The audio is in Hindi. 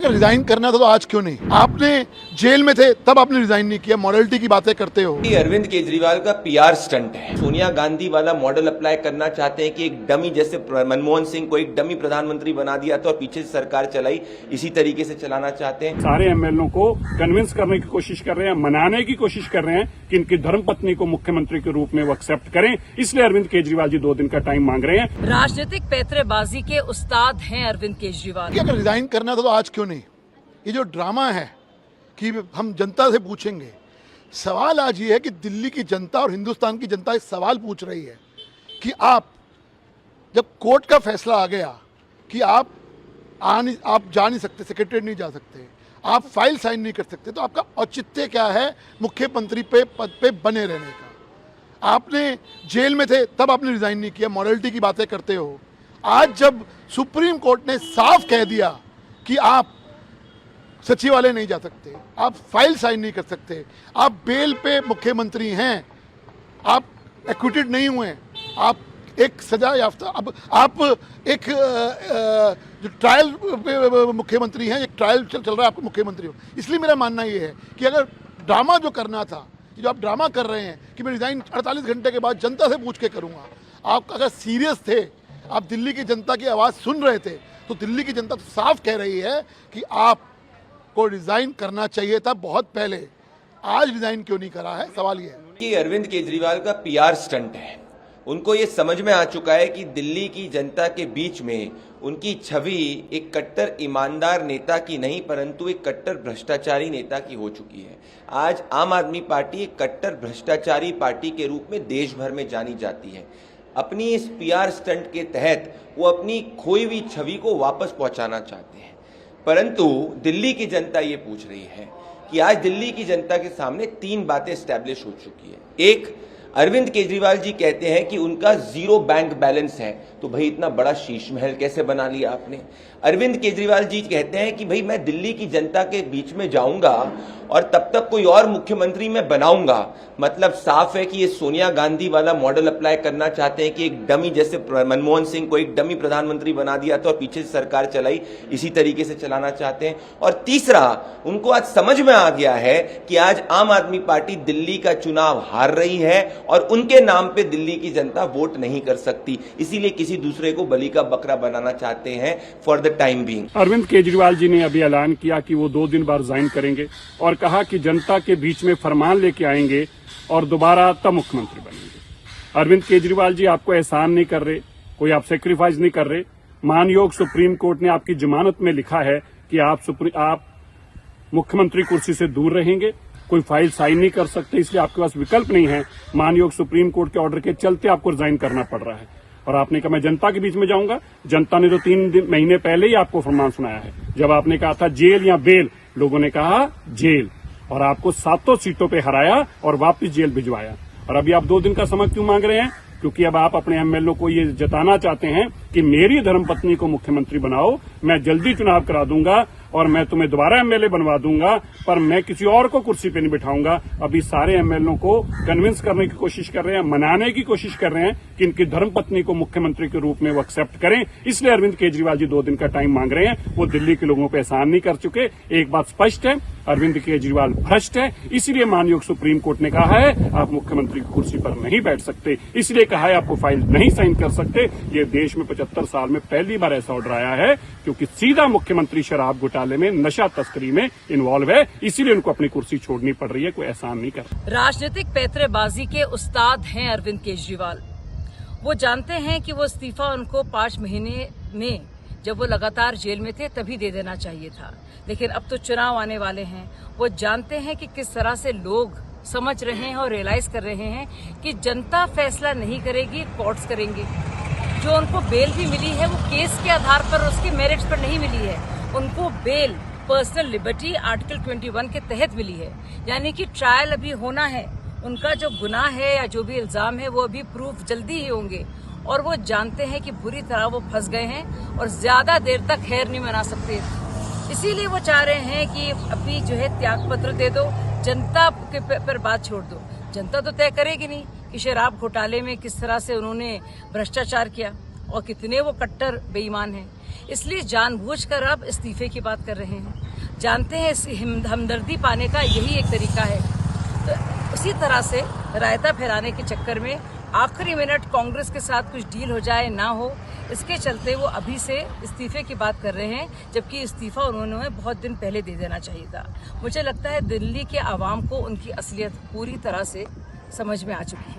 अगर रिजाइन करना था तो आज क्यों नहीं? आपने जेल में थे तब आपने रिजाइन नहीं किया, मॉडलिटी की बातें करते हो। ये अरविंद केजरीवाल का पीआर स्टंट है। सोनिया गांधी वाला मॉडल अप्लाई करना चाहते हैं कि एक डमी, जैसे मनमोहन सिंह को एक डमी प्रधानमंत्री बना दिया था और पीछे से सरकार चलाई, इसी तरीके से चलाना चाहते हैं। सारे एमएलओ को कन्विंस करने की कोशिश कर रहे हैं, मनाने की कोशिश कर रहे हैं कि इनकी धर्मपत्नी को मुख्यमंत्री के रूप में वो एक्सेप्ट करें। इसलिए अरविंद केजरीवाल जी 2 दिन का टाइम मांग रहे हैं। राजनीतिक पैंतरेबाजी के उस्ताद हैं अरविंद केजरीवाल। अगर रिजाइन करना था तो आज क्यों नहीं? ये जो ड्रामा है कि हम जनता से पूछेंगे, सवाल आज ये है कि दिल्ली की जनता और हिंदुस्तान की जनता एक सवाल पूछ रही है कि आप, जब कोर्ट का फैसला आ गया कि आप जा नहीं सकते, सेक्रेटरीट नहीं जा सकते, आप फाइल साइन नहीं कर सकते, तो आपका औचित्य क्या है मुख्यमंत्री पद पे बने रहने का? आपने जेल में थे तब आपने रिजाइन नहीं किया, मॉडलिटी की बातें करते हो। आज जब सुप्रीम कोर्ट ने साफ कह दिया कि आप सचिवालय नहीं जा सकते, आप फाइल साइन नहीं कर सकते, आप बेल पे मुख्यमंत्री हैं, आप एक्विटेड नहीं हुए, आप एक सजा याफ्ता, अब आप एक जो ट्रायल पे मुख्यमंत्री हैं, एक ट्रायल चल रहा है, आपको मुख्यमंत्री हो। इसलिए मेरा मानना ये है कि अगर ड्रामा जो करना था, जो आप ड्रामा कर रहे हैं कि मैं रिजाइन 48 घंटे के बाद जनता से पूछ के करूँगा, आप अगर सीरियस थे, आप दिल्ली की जनता की आवाज़ सुन रहे थे, तो दिल्ली की जनता तो साफ कह रही है कि आप को रिजाइन करना चाहिए था बहुत पहले। आज रिजाइन क्यों नहीं करा है, सवाल ये है। ये अरविंद केजरीवाल का पीआर स्टंट है। उनको ये समझ में आ चुका है कि दिल्ली की जनता के बीच में उनकी छवि एक कट्टर ईमानदार नेता की नहीं, परंतु एक कट्टर भ्रष्टाचारी नेता की हो चुकी है। आज आम आदमी पार्टी एक कट्टर भ्रष्टाचारी पार्टी के रूप में देश भर में जानी जाती है। अपनी इस पीआर स्टंट के तहत वो अपनी खोई हुई छवि को वापस पहुंचाना चाहते हैं, परंतु दिल्ली की जनता ये पूछ रही है कि आज दिल्ली की जनता के सामने 3 बातें एस्टैब्लिश हो चुकी है। एक, अरविंद केजरीवाल जी कहते हैं कि उनका 0 बैंक बैलेंस है, तो भाई इतना बड़ा शीश महल कैसे बना लिया आपने? अरविंद केजरीवाल जी कहते हैं कि भाई मैं दिल्ली की जनता के बीच में जाऊंगा और तब तक कोई और मुख्यमंत्री मैं बनाऊंगा। मतलब साफ है कि ये सोनिया गांधी वाला मॉडल अप्लाई करना चाहते हैं कि एक डमी, जैसे मनमोहन सिंह को एक डमी प्रधानमंत्री बना दिया था और पीछे से सरकार चलाई, इसी तरीके से चलाना चाहते हैं। और तीसरा, उनको आज समझ में आ गया है कि आज आम आदमी पार्टी दिल्ली का चुनाव हार रही है और उनके नाम पे दिल्ली की जनता वोट नहीं कर सकती, इसीलिए किसी दूसरे को बलि का बकरा बनाना चाहते हैं for the time being. Arvind Kejriwal ji ने अभी ऐलान किया कि वो 2 दिन बाद रिजाइन करेंगे और कहा कि जनता के बीच में फरमान लेके आएंगे और दोबारा तब मुख्यमंत्री बनेंगे। अरविंद केजरीवाल जी आपको एहसान नहीं कर रहे, कोई आप सेक्रीफाइस नहीं कर रहे। मानयोग सुप्रीम कोर्ट ने आपकी जमानत में लिखा है कि आप मुख्यमंत्री कुर्सी से दूर रहेंगे, कोई फाइल साइन नहीं कर सकते, इसलिए आपके पास विकल्प नहीं है। मानयोग सुप्रीम कोर्ट के ऑर्डर के चलते आपको रिजाइन करना पड़ रहा है। और आपने कहा मैं जनता के बीच में जाऊंगा। जनता ने तो 3 महीने पहले ही आपको फरमान सुनाया है। जब आपने कहा था जेल या बेल, लोगों ने कहा जेल, और आपको 7 सीटों पे हराया और वापस जेल भिजवाया। और अभी आप 2 दिन का समय क्यों मांग रहे हैं? क्योंकि अब आप अपने एमएलओ को ये जताना चाहते हैं कि मेरी धर्मपत्नी को मुख्यमंत्री बनाओ, मैं जल्दी चुनाव करा दूंगा और मैं तुम्हें दोबारा एमएलए बनवा दूंगा, पर मैं किसी और को कुर्सी पे नहीं बिठाऊंगा। अभी सारे एमएलओ को कन्विंस करने की कोशिश कर रहे हैं, मनाने की कोशिश कर रहे हैं कि इनकी धर्मपत्नी को मुख्यमंत्री के रूप में वो एक्सेप्ट करें। इसलिए अरविंद केजरीवाल जी 2 दिन का टाइम मांग रहे हैं। वो दिल्ली के लोगों पर एहसान नहीं कर चुके। एक बात स्पष्ट है, अरविंद केजरीवाल भ्रष्ट है। इसीलिए मानयोग सुप्रीम कोर्ट ने कहा है आप मुख्यमंत्री की कुर्सी पर नहीं बैठ सकते, इसलिए कहा है आपको फाइल नहीं साइन कर सकते। ये देश में 75 साल में पहली बार ऐसा ऑर्डर आया है, क्योंकि सीधा मुख्यमंत्री शराब घोटाले में, नशा तस्करी में इन्वॉल्व है, इसीलिए उनको अपनी कुर्सी छोड़नी पड़ रही है। कोई एहसान नहीं कर। राजनीतिक पैंतरेबाजी के उस्ताद हैं अरविंद केजरीवाल। वो जानते हैं कि वो इस्तीफा उनको 5 महीने में, जब वो लगातार जेल में थे, तभी दे देना चाहिए था। लेकिन अब तो चुनाव आने वाले हैं। वो जानते हैं कि किस तरह से लोग समझ रहे हैं और रियलाइज कर रहे हैं कि जनता फैसला नहीं करेगी, कोर्ट्स करेंगे। जो उनको बेल भी मिली है वो केस के आधार पर, उसके मेरिट्स पर नहीं मिली है। उनको बेल पर्सनल लिबर्टी आर्टिकल 21 के तहत मिली है, यानी कि ट्रायल अभी होना है। उनका जो गुनाह है या जो भी इल्जाम है वो अभी प्रूफ जल्दी ही होंगे। और वो जानते हैं कि बुरी तरह वो फंस गए हैं और ज्यादा देर तक खैर नहीं मना सकते। इसीलिए वो चाह रहे हैं कि अभी जो है त्याग पत्र दे दो, जनता के पर बात छोड़ दो। जनता तो तय करेगी नहीं कि शराब घोटाले में किस तरह से उन्होंने भ्रष्टाचार किया। और कितने वो कट्टर बेईमान हैं। इसलिए जानबूझकर अब इस्तीफे की बात कर रहे हैं। जानते हैं इस हमदर्दी पाने का यही एक तरीका है। तो उसी तरह से रायता फैलाने के चक्कर में आखिरी मिनट कांग्रेस के साथ कुछ डील हो जाए ना हो, इसके चलते वो अभी से इस्तीफे की बात कर रहे हैं, जबकि इस्तीफा उन्होंने बहुत दिन पहले दे देना चाहिए था। मुझे लगता है दिल्ली के आवाम को उनकी असलियत पूरी तरह से समझ में आ चुकी है।